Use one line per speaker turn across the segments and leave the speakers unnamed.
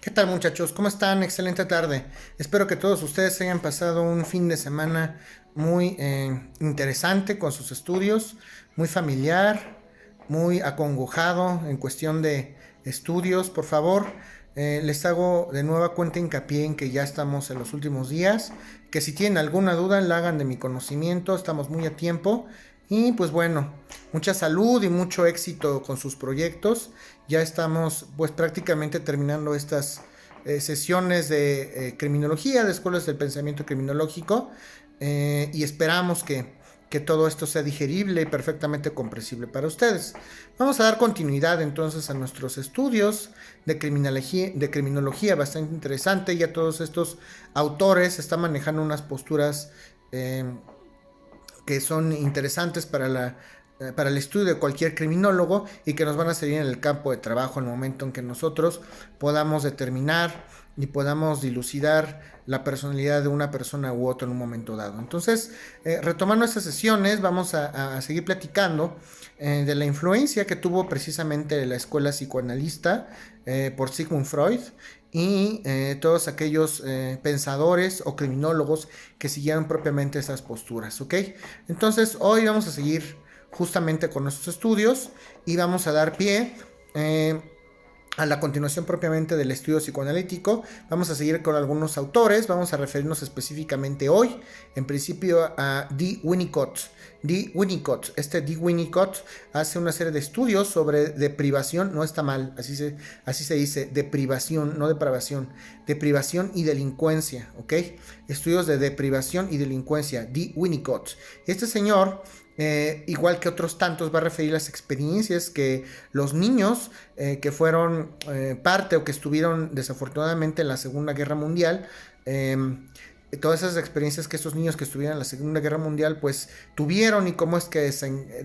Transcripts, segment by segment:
¿Qué tal, muchachos? ¿Cómo están? Excelente tarde. Espero que todos ustedes hayan pasado un fin de semana muy interesante con sus estudios, muy familiar, muy acongojado en cuestión de estudios. Por favor, les hago de nueva cuenta hincapié en que ya estamos en los últimos días, que si tienen alguna duda la hagan de mi conocimiento, estamos muy a tiempo. Y pues bueno, mucha salud y mucho éxito con sus proyectos. Ya estamos pues prácticamente terminando estas sesiones de criminología, de escuelas del pensamiento criminológico, y esperamos que todo esto sea digerible y perfectamente comprensible para ustedes. Vamos a dar continuidad entonces a nuestros estudios de criminología bastante interesante. Ya todos estos autores están manejando unas posturas que son interesantes para el estudio de cualquier criminólogo y que nos van a servir en el campo de trabajo en el momento en que nosotros podamos determinar y podamos dilucidar la personalidad de una persona u otra en un momento dado. Entonces, retomando estas sesiones, vamos a seguir platicando de la influencia que tuvo precisamente la escuela psicoanalista por Sigmund Freud y todos aquellos pensadores o criminólogos que siguieron propiamente esas posturas, ¿ok? Entonces, hoy vamos a seguir justamente con nuestros estudios y vamos a dar pie a la continuación propiamente del estudio psicoanalítico. Vamos a seguir con algunos autores, vamos a referirnos específicamente hoy, en principio a D. Winnicott. D. Winnicott hace una serie de estudios sobre deprivación, no está mal, así se dice, deprivación, no depravación, deprivación y delincuencia, ¿ok? Estudios de deprivación y delincuencia, D. Winnicott. Este señor igual que otros tantos, va a referir las experiencias que los niños que fueron parte o que estuvieron desafortunadamente en la Segunda Guerra Mundial, todas esas experiencias que estos niños que estuvieron en la Segunda Guerra Mundial pues tuvieron y cómo es que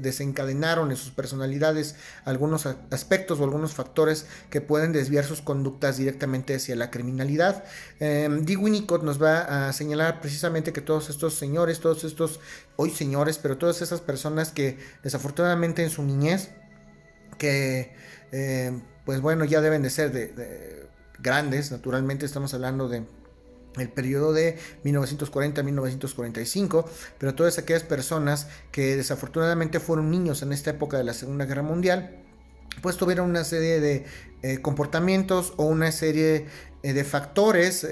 desencadenaron en sus personalidades algunos aspectos o algunos factores que pueden desviar sus conductas directamente hacia la criminalidad. D. Winnicott nos va a señalar precisamente que todos estos señores, todos estos, hoy señores, pero todas esas personas que desafortunadamente en su niñez, que pues bueno, ya deben de ser de grandes, naturalmente estamos hablando de el periodo de 1940 a 1945, pero todas aquellas personas que desafortunadamente fueron niños en esta época de la Segunda Guerra Mundial, pues tuvieron una serie de comportamientos o una serie de factores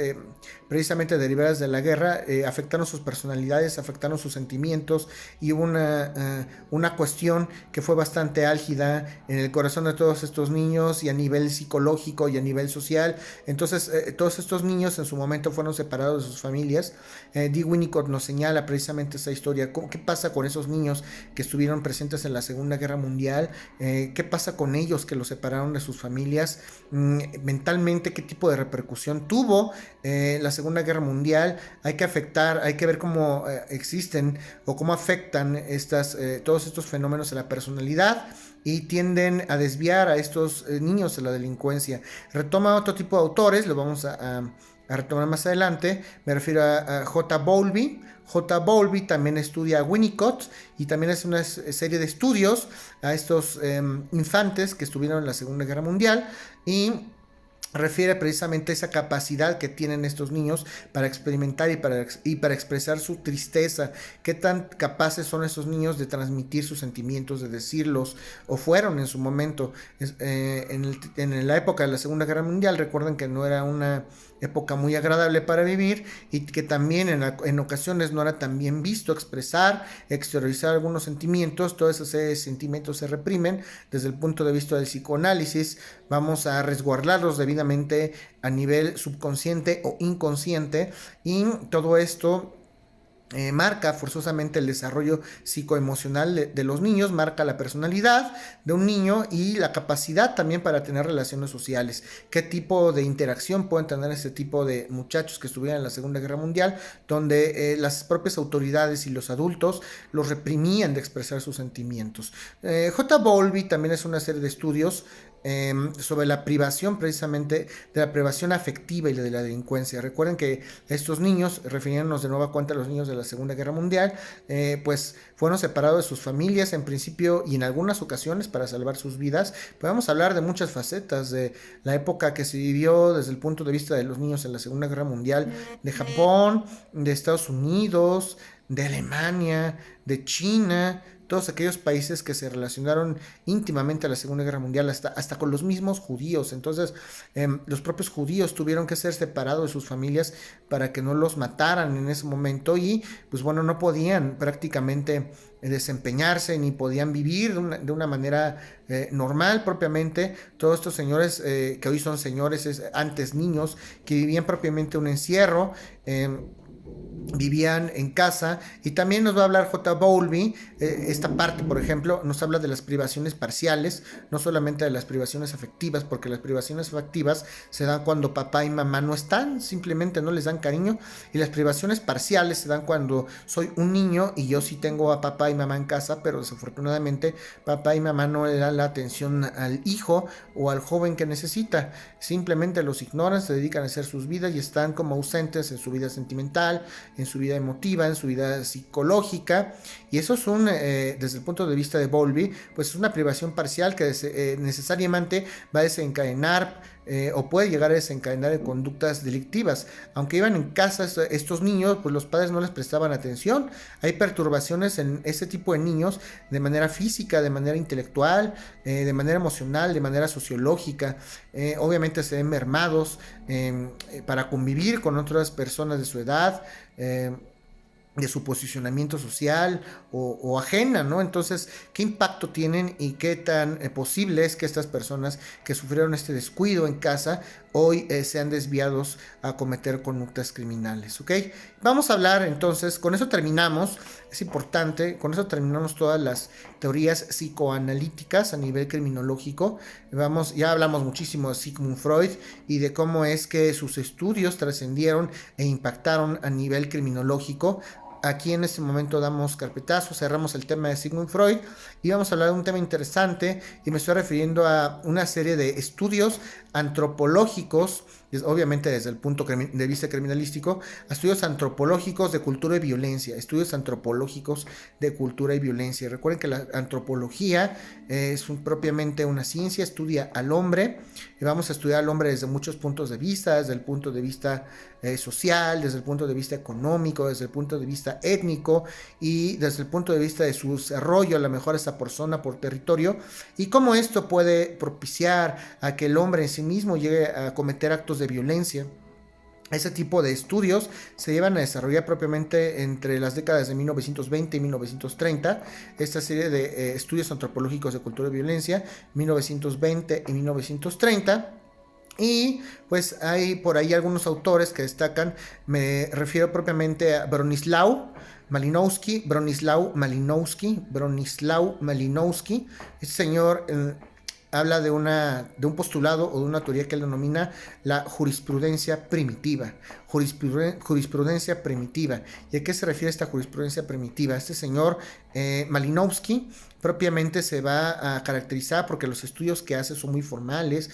precisamente derivadas de la guerra, afectaron sus personalidades, afectaron sus sentimientos y hubo una cuestión que fue bastante álgida en el corazón de todos estos niños y a nivel psicológico y a nivel social. Entonces todos estos niños en su momento fueron separados de sus familias. D. Winnicott nos señala precisamente esa historia. ¿Qué pasa con esos niños que estuvieron presentes en la Segunda Guerra Mundial? ¿Qué pasa con ellos que los separaron de sus familias? Mentalmente, ¿qué tipo de repercusión tuvo la Segunda Guerra Mundial? Hay que ver cómo existen o cómo afectan todos estos fenómenos a la personalidad y tienden a desviar a estos niños de la delincuencia. Retoma otro tipo de autores, lo vamos a retomar más adelante. Me refiero a J. Bowlby. J. Bowlby también estudia a Winnicott y también hace una serie de estudios a estos infantes que estuvieron en la Segunda Guerra Mundial y refiere precisamente a esa capacidad que tienen estos niños para experimentar y para expresar su tristeza. Qué tan capaces son esos niños de transmitir sus sentimientos, de decirlos, o fueron en su momento. En la época de la Segunda Guerra Mundial, recuerden que no era una época muy agradable para vivir y que también en ocasiones no era tan bien visto exteriorizar algunos sentimientos. Todos esos sentimientos se reprimen desde el punto de vista del psicoanálisis. Vamos a resguardarlos debidamente a nivel subconsciente o inconsciente y todo esto marca forzosamente el desarrollo psicoemocional de los niños, marca la personalidad de un niño y la capacidad también para tener relaciones sociales. ¿Qué tipo de interacción pueden tener este tipo de muchachos que estuvieron en la Segunda Guerra Mundial, donde las propias autoridades y los adultos los reprimían de expresar sus sentimientos? J. Bowlby también es una serie de estudios sobre la privación precisamente, de la privación afectiva y de la delincuencia. Recuerden que estos niños, refiriéndonos de nueva cuenta a los niños de la Segunda Guerra Mundial, pues fueron separados de sus familias en principio y en algunas ocasiones para salvar sus vidas. Podemos hablar de muchas facetas de la época que se vivió desde el punto de vista de los niños en la Segunda Guerra Mundial, de Japón, de Estados Unidos, de Alemania, de China, todos aquellos países que se relacionaron íntimamente a la Segunda Guerra Mundial, hasta con los mismos judíos. Entonces, los propios judíos tuvieron que ser separados de sus familias para que no los mataran en ese momento y, pues bueno, no podían prácticamente desempeñarse ni podían vivir de una manera normal propiamente. Todos estos señores que hoy son señores, antes niños, que vivían propiamente un encierro, vivían en casa. Y también nos va a hablar J. Bowlby, esta parte, por ejemplo, nos habla de las privaciones parciales, no solamente de las privaciones afectivas, porque las privaciones afectivas se dan cuando papá y mamá no están, simplemente no les dan cariño, y las privaciones parciales se dan cuando soy un niño y yo sí tengo a papá y mamá en casa, pero desafortunadamente papá y mamá no le dan la atención al hijo o al joven que necesita, simplemente los ignoran, se dedican a hacer sus vidas y están como ausentes en su vida sentimental, en su vida emotiva, en su vida psicológica. Y eso es desde el punto de vista de Bowlby, pues es una privación parcial que necesariamente va a desencadenar o puede llegar a desencadenar en conductas delictivas. Aunque iban en casa estos niños, pues los padres no les prestaban atención. Hay perturbaciones en este tipo de niños de manera física, de manera intelectual, de manera emocional, de manera sociológica. Obviamente se ven mermados para convivir con otras personas de su edad, de su posicionamiento social o ajena, ¿no? Entonces, ¿qué impacto tienen y qué tan posible es que estas personas que sufrieron este descuido en casa hoy sean desviados a cometer conductas criminales, ¿ok? Vamos a hablar entonces, con eso terminamos, es importante, con eso terminamos todas las teorías psicoanalíticas a nivel criminológico. Ya hablamos muchísimo de Sigmund Freud y de cómo es que sus estudios trascendieron e impactaron a nivel criminológico. Aquí en este momento damos carpetazo, cerramos el tema de Sigmund Freud y vamos a hablar de un tema interesante, y me estoy refiriendo a una serie de estudios antropológicos, obviamente desde el punto de vista criminalístico, estudios antropológicos de cultura y violencia, estudios antropológicos de cultura y violencia. Recuerden que la antropología es propiamente una ciencia, estudia al hombre, y vamos a estudiar al hombre desde muchos puntos de vista, desde el punto de vista social, desde el punto de vista económico, desde el punto de vista étnico y desde el punto de vista de su desarrollo, a lo mejor esa persona por territorio, y cómo esto puede propiciar a que el hombre en sí mismo llegue a cometer actos de violencia. Ese tipo de estudios se llevan a desarrollar propiamente entre las décadas de 1920 y 1930. Esta serie de estudios antropológicos de cultura y violencia, 1920 y 1930. Y pues hay por ahí algunos autores que destacan. Me refiero propiamente a Bronislaw Malinowski. Este señor habla de un postulado o de una teoría que él denomina la jurisprudencia primitiva. Jurisprudencia primitiva. ¿Y a qué se refiere esta jurisprudencia primitiva? Este señor Malinowski propiamente se va a caracterizar porque los estudios que hace son muy formales,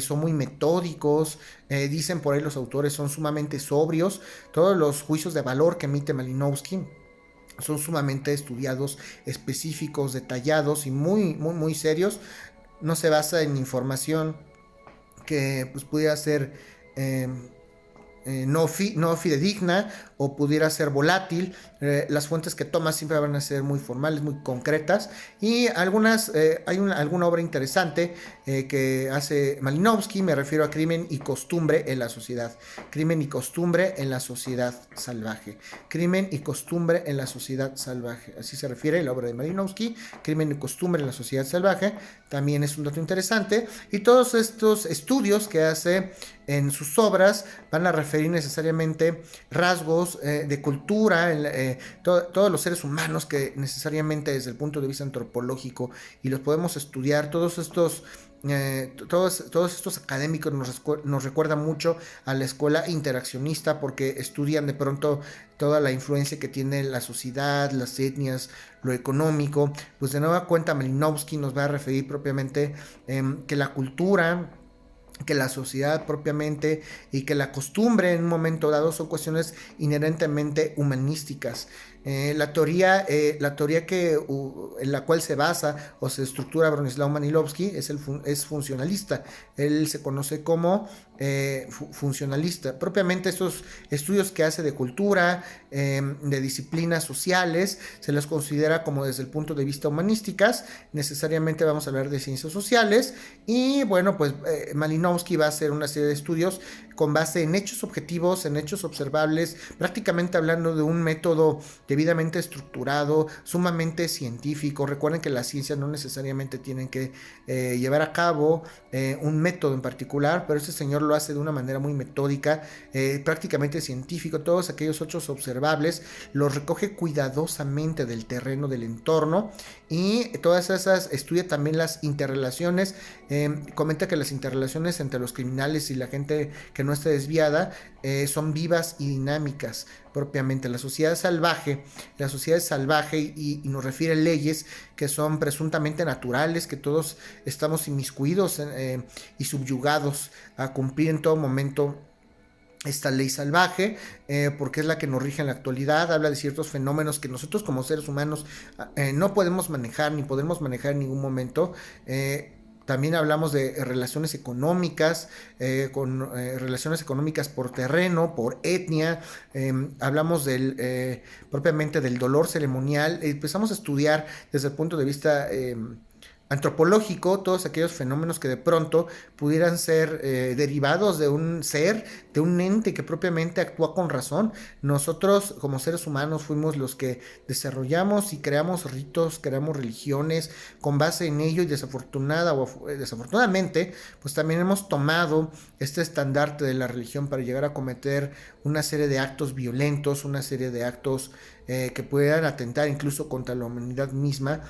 son muy metódicos, dicen por ahí los autores, son sumamente sobrios. Todos los juicios de valor que emite Malinowski son sumamente estudiados, específicos, detallados y muy, muy, muy serios. No se basa en información que pues pudiera ser no fidedigna o pudiera ser volátil. Las fuentes que toma siempre van a ser muy formales, muy concretas, y algunas hay alguna obra interesante que hace Malinowski. Me refiero a Crimen y costumbre en la sociedad. Crimen y costumbre en la sociedad salvaje. Crimen y costumbre en la sociedad salvaje. Así se refiere la obra de Malinowski. Crimen y costumbre en la sociedad salvaje. También es un dato interesante. Y todos estos estudios que hace en sus obras van a referir necesariamente rasgos de cultura, todos los seres humanos que necesariamente desde el punto de vista antropológico, y los podemos estudiar, todos estos todos estos académicos nos recuerdan mucho a la escuela interaccionista, porque estudian de pronto toda la influencia que tiene la sociedad, las etnias, lo económico. Pues de nueva cuenta Malinowski nos va a referir propiamente que la cultura, que la sociedad propiamente y que la costumbre en un momento dado son cuestiones inherentemente humanísticas. La teoría en la cual se basa o se estructura Bronislaw Manilovsky es funcionalista. Él se conoce como funcionalista. Propiamente estos estudios que hace de cultura, de disciplinas sociales, se los considera como desde el punto de vista humanísticas. Necesariamente vamos a hablar de ciencias sociales y bueno, pues Malinowski va a hacer una serie de estudios con base en hechos objetivos, en hechos observables, prácticamente hablando de un método debidamente estructurado, sumamente científico. Recuerden que las ciencias no necesariamente tienen que llevar a cabo un método en particular, pero este señor lo hace de una manera muy metódica, prácticamente científico. Todos aquellos hechos observables los recoge cuidadosamente del terreno, del entorno, y todas esas estudia también las interrelaciones. Comenta que las interrelaciones entre los criminales y la gente que no esté desviada son vivas y dinámicas. Propiamente la sociedad es salvaje y nos refiere leyes que son presuntamente naturales, que todos estamos inmiscuidos y subyugados a cumplir en todo momento esta ley salvaje, porque es la que nos rige en la actualidad. Habla de ciertos fenómenos que nosotros como seres humanos no podemos manejar ni podemos manejar en ningún momento. También hablamos de relaciones económicas, relaciones económicas por terreno, por etnia. Hablamos propiamente del dolor ceremonial. Empezamos a estudiar desde el punto de vista antropológico todos aquellos fenómenos que de pronto pudieran ser derivados de un ser, de un ente que propiamente actúa con razón. Nosotros como seres humanos fuimos los que desarrollamos y creamos ritos, creamos religiones con base en ello, y desafortunadamente pues también hemos tomado este estandarte de la religión para llegar a cometer una serie de actos violentos, una serie de actos que pudieran atentar incluso contra la humanidad misma,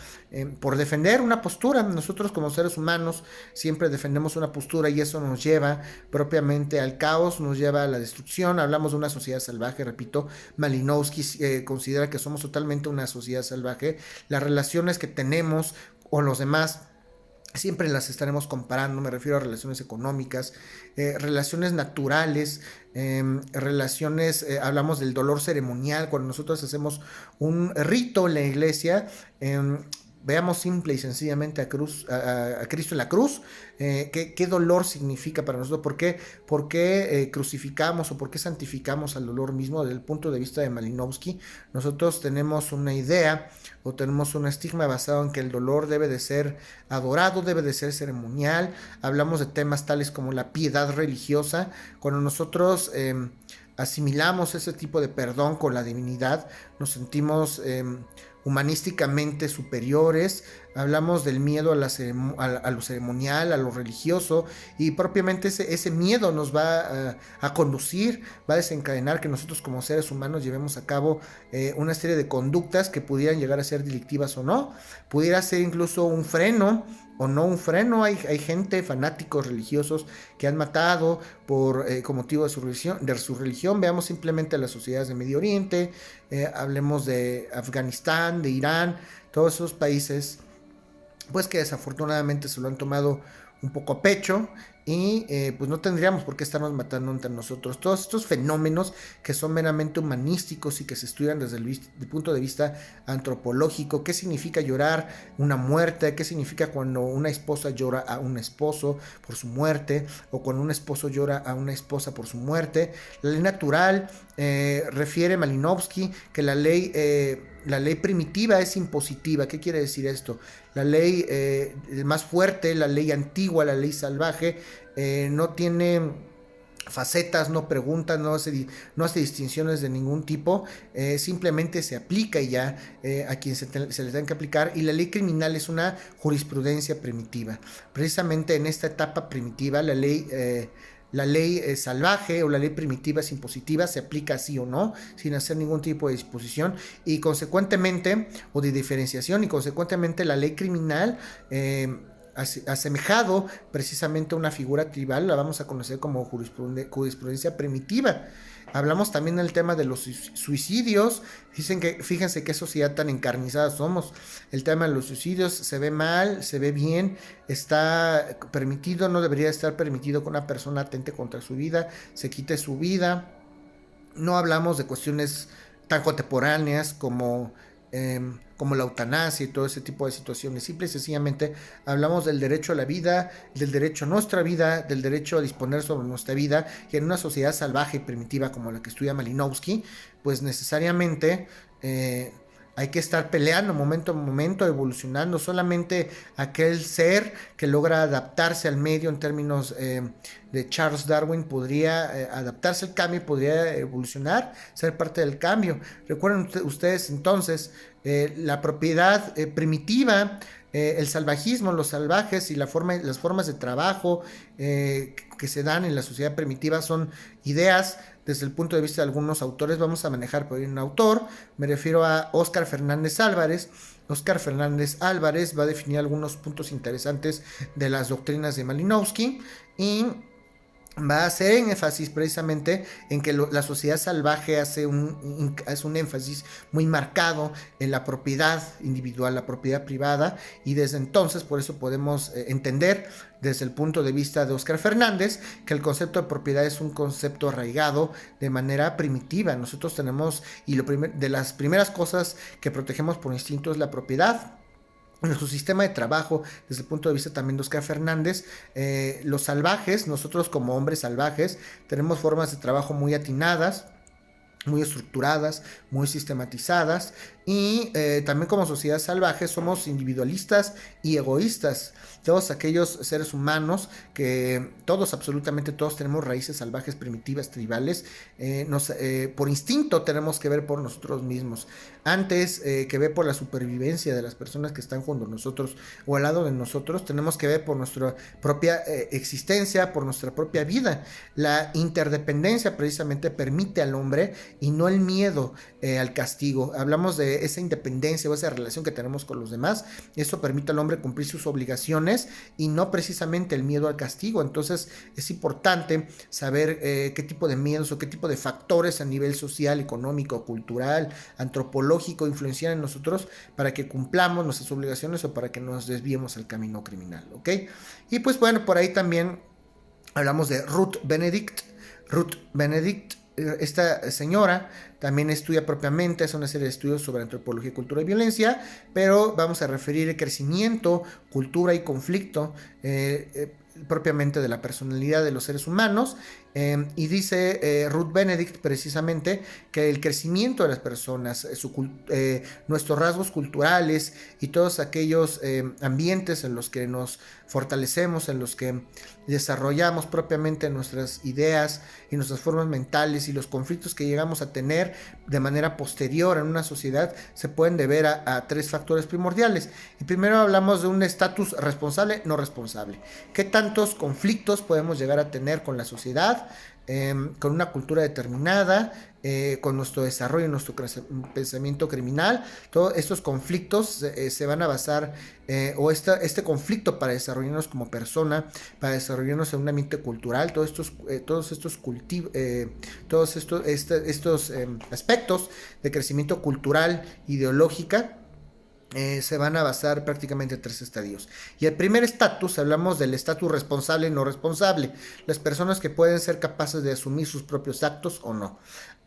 por defender una postura. Nosotros como seres humanos siempre defendemos una postura y eso nos lleva propiamente al caos, nos lleva a la destrucción. Hablamos de una sociedad salvaje, repito, Malinowski considera que somos totalmente una sociedad salvaje. Las relaciones que tenemos con los demás siempre las estaremos comparando. Me refiero a relaciones económicas, relaciones naturales, relaciones, hablamos del dolor ceremonial. Cuando nosotros hacemos un rito en la iglesia, veamos simple y sencillamente a Cristo en la cruz. ¿Qué dolor significa para nosotros? ¿Por qué crucificamos o por qué santificamos al dolor mismo? Desde el punto de vista de Malinowski, nosotros tenemos una idea o tenemos un estigma basado en que el dolor debe de ser adorado, debe de ser ceremonial. Hablamos de temas tales como la piedad religiosa. Cuando nosotros asimilamos ese tipo de perdón con la divinidad, nos sentimos humanísticamente superiores. Hablamos del miedo a lo ceremonial, a lo religioso, y propiamente ese miedo nos va a conducir, va a desencadenar que nosotros como seres humanos llevemos a cabo una serie de conductas que pudieran llegar a ser delictivas o no. Pudiera ser incluso un freno o no un freno. Hay gente, fanáticos religiosos, que han matado con motivo de su religión. Veamos simplemente las sociedades de Medio Oriente, hablemos de Afganistán, de Irán, todos esos países pues que desafortunadamente se lo han tomado un poco a pecho, y pues no tendríamos por qué estarnos matando entre nosotros. Todos estos fenómenos que son meramente humanísticos y que se estudian desde el punto de vista antropológico. ¿Qué significa llorar una muerte? ¿Qué significa cuando una esposa llora a un esposo por su muerte? O cuando un esposo llora a una esposa por su muerte. La ley natural, refiere Malinowski que la ley primitiva es impositiva. ¿Qué quiere decir esto? La ley más fuerte, la ley antigua, la ley salvaje, no tiene facetas, no pregunta, no hace distinciones de ningún tipo, simplemente se aplica y ya a quien se le tenga que aplicar. Y la ley criminal es una jurisprudencia primitiva. Precisamente en esta etapa primitiva, la ley salvaje o la ley primitiva es impositiva, se aplica sí o no, sin hacer ningún tipo de disposición y consecuentemente, o de diferenciación, y consecuentemente la ley criminal asemejado precisamente a una figura tribal, la vamos a conocer como jurisprudencia primitiva. Hablamos también del tema de los suicidios. Fíjense qué sociedad tan encarnizada somos. El tema de los suicidios se ve mal, se ve bien, está permitido, no debería estar permitido que una persona atente contra su vida, se quite su vida. No hablamos de cuestiones tan contemporáneas como la eutanasia y todo ese tipo de situaciones. Simple y sencillamente hablamos del derecho a la vida, del derecho a nuestra vida, del derecho a disponer sobre nuestra vida, y en una sociedad salvaje y primitiva como la que estudia Malinowski, pues necesariamente hay que estar peleando momento a momento, evolucionando. Solamente aquel ser que logra adaptarse al medio, en términos de Charles Darwin, podría adaptarse al cambio, podría evolucionar, ser parte del cambio. Recuerden ustedes entonces la propiedad primitiva, el salvajismo, los salvajes y las formas de trabajo que se dan en la sociedad primitiva son ideas desde el punto de vista de algunos autores. Vamos a manejar por ahí un autor, me refiero a Óscar Fernández Álvarez. Óscar Fernández Álvarez va a definir algunos puntos interesantes de las doctrinas de Malinowski y va a hacer énfasis precisamente en que la sociedad salvaje hace un énfasis muy marcado en la propiedad individual, la propiedad privada, y desde entonces por eso podemos entender desde el punto de vista de Óscar Fernández que el concepto de propiedad es un concepto arraigado de manera primitiva. Nosotros tenemos, y de las primeras cosas que protegemos por instinto es la propiedad. En su sistema de trabajo, desde el punto de vista también de Óscar Fernández, los salvajes, nosotros como hombres salvajes, tenemos formas de trabajo muy atinadas, muy estructuradas, muy sistematizadas, y también como sociedad salvaje somos individualistas y egoístas. Todos aquellos seres humanos absolutamente todos tenemos raíces salvajes, primitivas, tribales. Por instinto tenemos que ver por nosotros mismos, antes que ver por la supervivencia de las personas que están junto a nosotros o al lado de nosotros. Tenemos que ver por nuestra propia existencia, por nuestra propia vida. La interdependencia precisamente permite al hombre, y no el miedo al castigo. Hablamos de esa independencia o esa relación que tenemos con los demás. Eso permite al hombre cumplir sus obligaciones y no precisamente el miedo al castigo. Entonces es importante saber qué tipo de miedos o qué tipo de factores a nivel social, económico, cultural, antropológico influencian en nosotros para que cumplamos nuestras obligaciones o para que nos desviemos al camino criminal, ¿ok? Y pues bueno, por ahí también hablamos de Ruth Benedict. Ruth Benedict, esta señora también estudia propiamente, hace una serie de estudios sobre antropología, cultura y violencia, pero vamos a referir el crecimiento, cultura y conflicto propiamente de la personalidad de los seres humanos. Y dice Ruth Benedict precisamente que el crecimiento de las personas, nuestros rasgos culturales y todos aquellos ambientes en los que nos fortalecemos, en los que desarrollamos propiamente nuestras ideas y nuestras formas mentales, y los conflictos que llegamos a tener de manera posterior en una sociedad, se pueden deber a tres factores primordiales. Y primero hablamos de un estatus responsable, no responsable. ¿Qué tantos conflictos podemos llegar a tener con la sociedad? Con una cultura determinada, con nuestro desarrollo, nuestro pensamiento criminal. Todos estos conflictos se van a basar, este conflicto para desarrollarnos como persona, para desarrollarnos en un ambiente cultural, todos estos aspectos de crecimiento cultural, ideológica, se van a basar prácticamente en tres estadios. Y el primer estatus, hablamos del estatus responsable y no responsable, las personas que pueden ser capaces de asumir sus propios actos o no.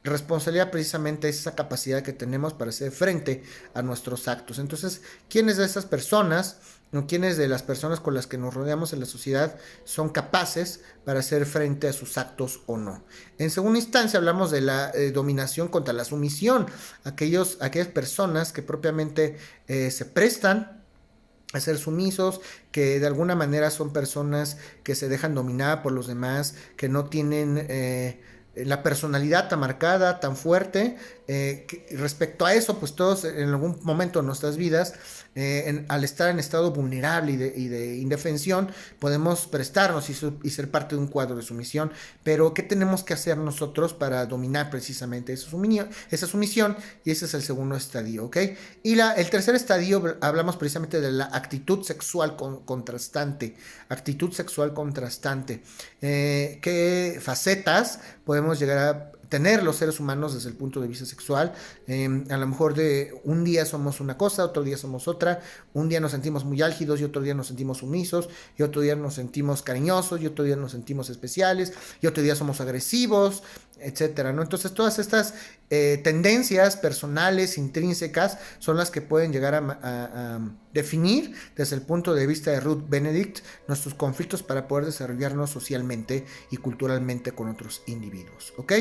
Responsabilidad precisamente es esa capacidad que tenemos para hacer frente a nuestros actos. Entonces, ¿quiénes de esas personas, o quiénes de las personas con las que nos rodeamos en la sociedad son capaces para hacer frente a sus actos o no? En segunda instancia hablamos de la dominación contra la sumisión, aquellas personas que propiamente se prestan a ser sumisos, que de alguna manera son personas que se dejan dominar por los demás, que no tienen la personalidad tan marcada, tan fuerte. Respecto a eso, pues todos en algún momento de nuestras vidas, al estar en estado vulnerable y de indefensión, podemos prestarnos y ser parte de un cuadro de sumisión. Pero ¿qué tenemos que hacer nosotros para dominar precisamente esa sumisión? Y ese es el segundo estadio, ¿ok? Y el tercer estadio, hablamos precisamente de la actitud sexual contrastante. Actitud sexual contrastante. ¿Qué facetas podemos llegar a tener los seres humanos desde el punto de vista sexual? A lo mejor de un día somos una cosa, otro día somos otra, un día nos sentimos muy álgidos y otro día nos sentimos sumisos, y otro día nos sentimos cariñosos y otro día nos sentimos especiales y otro día somos agresivos, etcétera, ¿no? Entonces todas estas tendencias personales intrínsecas son las que pueden llegar a definir desde el punto de vista de Ruth Benedict nuestros conflictos para poder desarrollarnos socialmente y culturalmente con otros individuos, ¿ok?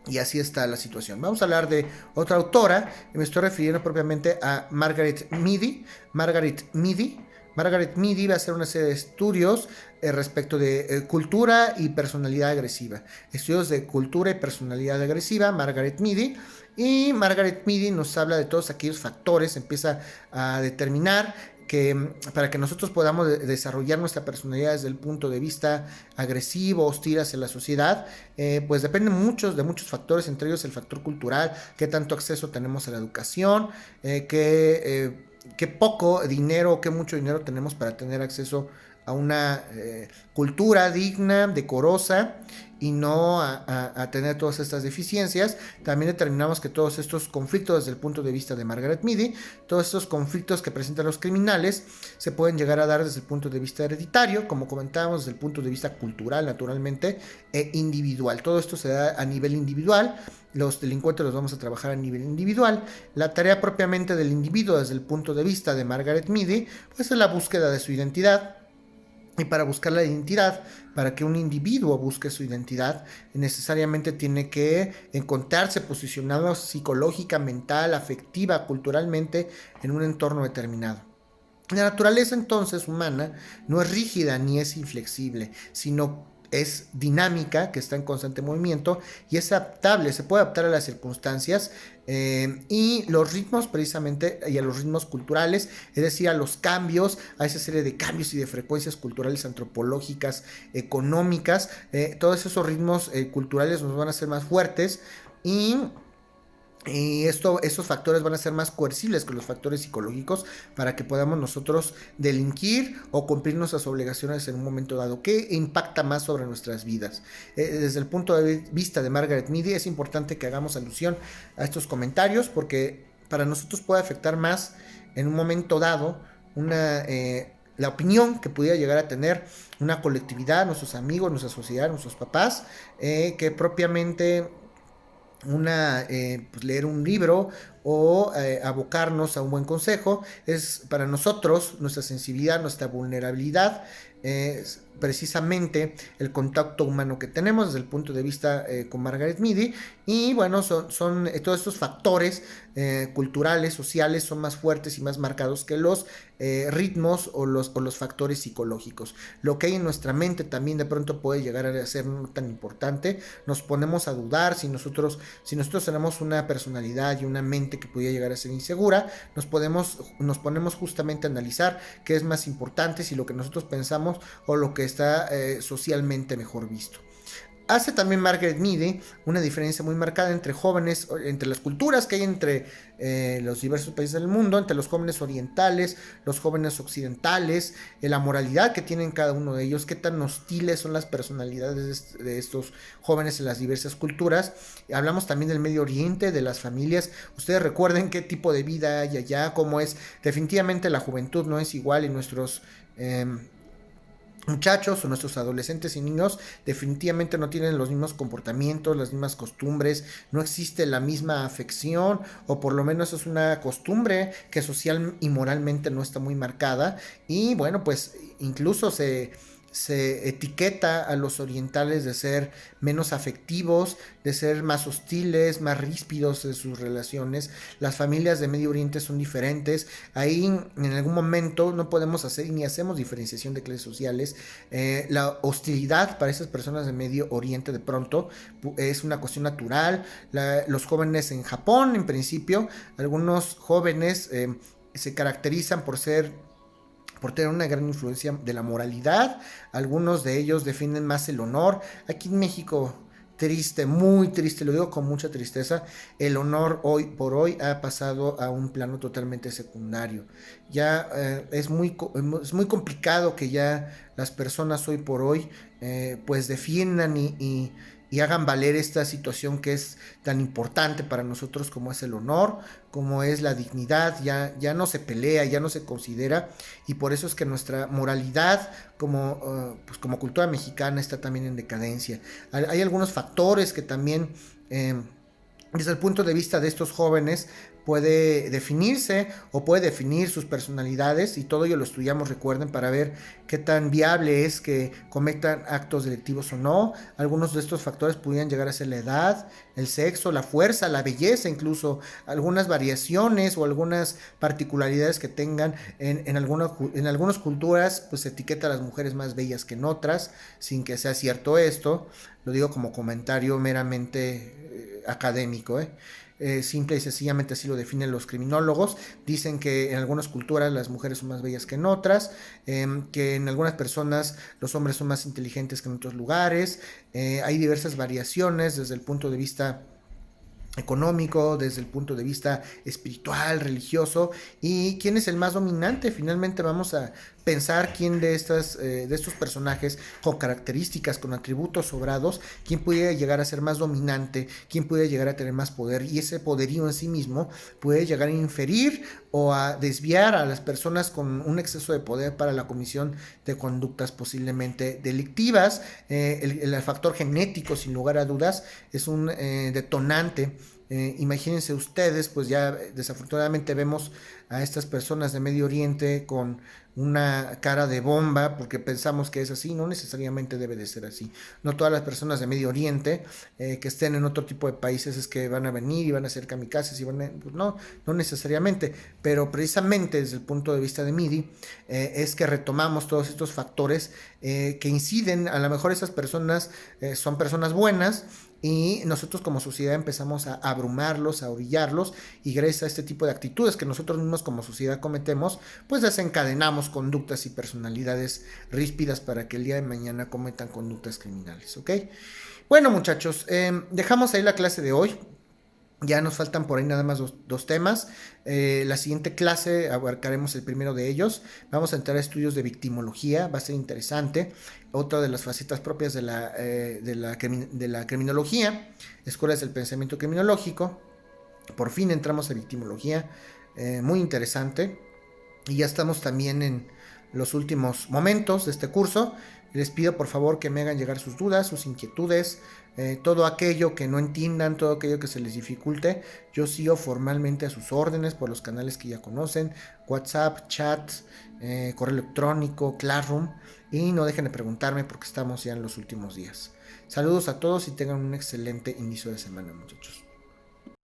Y así está la situación. Vamos a hablar de otra autora, y me estoy refiriendo propiamente a Margaret Mead. Margaret Mead va a hacer una serie de estudios respecto de cultura y personalidad agresiva. Estudios de cultura y personalidad agresiva, Margaret Mead. Y Margaret Mead nos habla de todos aquellos factores, empieza a determinar que para que nosotros podamos desarrollar nuestra personalidad desde el punto de vista agresivo, hostil hacia la sociedad, pues depende de muchos factores, entre ellos el factor cultural, qué tanto acceso tenemos a la educación, qué poco dinero, qué mucho dinero tenemos para tener acceso a una cultura digna, decorosa, y no a tener todas estas deficiencias. También determinamos que todos estos conflictos desde el punto de vista de Margaret Mead, todos estos conflictos que presentan los criminales, se pueden llegar a dar desde el punto de vista hereditario, como comentábamos, desde el punto de vista cultural, naturalmente, e individual. Todo esto se da a nivel individual. Los delincuentes los vamos a trabajar a nivel individual. La tarea propiamente del individuo desde el punto de vista de Margaret Mead, pues es la búsqueda de su identidad. Y para buscar la identidad, para que un individuo busque su identidad, necesariamente tiene que encontrarse posicionado psicológica, mental, afectiva, culturalmente en un entorno determinado. La naturaleza entonces humana no es rígida ni es inflexible, sino es dinámica, que está en constante movimiento y es adaptable, se puede adaptar a las circunstancias y los ritmos precisamente, y a los ritmos culturales, es decir, a los cambios, a esa serie de cambios y de frecuencias culturales, antropológicas, económicas, todos esos ritmos culturales nos van a hacer más fuertes y estos factores van a ser más coercibles que los factores psicológicos para que podamos nosotros delinquir o cumplir nuestras obligaciones en un momento dado. ¿Qué impacta más sobre nuestras vidas? Desde el punto de vista de Margaret Mead, es importante que hagamos alusión a estos comentarios porque para nosotros puede afectar más en un momento dado la opinión que pudiera llegar a tener una colectividad, nuestros amigos, nuestra sociedad, nuestros papás, que propiamente pues leer un libro o abocarnos a un buen consejo. Es para nosotros nuestra sensibilidad, nuestra vulnerabilidad, es precisamente el contacto humano que tenemos desde el punto de vista con Margaret Mead. Y bueno, son todos estos factores culturales, sociales, son más fuertes y más marcados que los ritmos o los factores psicológicos. Lo que hay en nuestra mente también de pronto puede llegar a ser no tan importante. Nos ponemos a dudar si nosotros tenemos una personalidad y una mente que pudiera llegar a ser insegura. Nos ponemos justamente a analizar qué es más importante, si lo que nosotros pensamos o lo que está socialmente mejor visto. Hace también Margaret Mead una diferencia muy marcada entre jóvenes, entre las culturas que hay entre los diversos países del mundo, entre los jóvenes orientales, los jóvenes occidentales, la moralidad que tienen cada uno de ellos, qué tan hostiles son las personalidades de estos jóvenes en las diversas culturas. Hablamos también del Medio Oriente, de las familias. Ustedes recuerden qué tipo de vida hay allá, cómo es. Definitivamente la juventud no es igual y nuestros muchachos o nuestros adolescentes y niños definitivamente no tienen los mismos comportamientos, las mismas costumbres, no existe la misma afección, o por lo menos es una costumbre que social y moralmente no está muy marcada. Y bueno, pues incluso se etiqueta a los orientales de ser menos afectivos, de ser más hostiles, más ríspidos en sus relaciones. Las familias de Medio Oriente son diferentes. Ahí en algún momento no podemos hacer ni hacemos diferenciación de clases sociales. La hostilidad para esas personas de Medio Oriente de pronto es una cuestión natural. Los jóvenes en Japón, en principio, algunos jóvenes se caracterizan por tener una gran influencia de la moralidad. Algunos de ellos defienden más el honor. Aquí en México, triste, muy triste, lo digo con mucha tristeza, el honor hoy por hoy ha pasado a un plano totalmente secundario. Ya es muy complicado que ya las personas hoy por hoy pues defiendan y hagan valer esta situación que es tan importante para nosotros como es el honor, como es la dignidad. Ya no se pelea, ya no se considera, y por eso es que nuestra moralidad pues como cultura mexicana está también en decadencia. Hay algunos factores que también desde el punto de vista de estos jóvenes puede definirse o puede definir sus personalidades, y todo ello lo estudiamos, recuerden, para ver qué tan viable es que cometan actos delictivos o no. Algunos de estos factores pudieran llegar a ser la edad, el sexo, la fuerza, la belleza, incluso algunas variaciones o algunas particularidades que tengan en algunas culturas, pues se etiqueta a las mujeres más bellas que en otras, sin que sea cierto esto. Lo digo como comentario meramente académico. Simple y sencillamente así lo definen los criminólogos. Dicen que en algunas culturas las mujeres son más bellas que en otras, que en algunas personas los hombres son más inteligentes que en otros lugares. Hay diversas variaciones desde el punto de vista económico, desde el punto de vista espiritual, religioso, y quién es el más dominante. Finalmente vamos a pensar quién de estos personajes con características, con atributos sobrados, quién pudiera llegar a ser más dominante, quién pudiera llegar a tener más poder, y ese poderío en sí mismo puede llegar a inferir o a desviar a las personas con un exceso de poder para la comisión de conductas posiblemente delictivas. El factor genético, sin lugar a dudas, es un detonante. Imagínense ustedes, pues ya desafortunadamente vemos a estas personas de Medio Oriente con una cara de bomba porque pensamos que es así. No necesariamente debe de ser así. No todas las personas de Medio Oriente que estén en otro tipo de países es que van a venir y van a ser kamikazes y pues no necesariamente, pero precisamente desde el punto de vista de MIDI es que retomamos todos estos factores que inciden. A lo mejor esas personas son personas buenas, y nosotros como sociedad empezamos a abrumarlos, a orillarlos, y gracias a este tipo de actitudes que nosotros mismos como sociedad cometemos, pues desencadenamos conductas y personalidades ríspidas para que el día de mañana cometan conductas criminales, ¿ok? Bueno, muchachos, dejamos ahí la clase de hoy. Ya nos faltan por ahí nada más dos temas. La siguiente clase abarcaremos el primero de ellos. Vamos a entrar a estudios de victimología, va a ser interesante. Otra de las facetas propias de la criminología, escuelas del pensamiento criminológico. Por fin entramos a victimología, muy interesante. Y ya estamos también en los últimos momentos de este curso. Les pido por favor que me hagan llegar sus dudas, sus inquietudes, todo aquello que no entiendan, todo aquello que se les dificulte. Yo sigo formalmente a sus órdenes por los canales que ya conocen: WhatsApp, chat, correo electrónico, Classroom, y no dejen de preguntarme porque estamos ya en los últimos días. Saludos a todos y tengan un excelente inicio de semana, muchachos.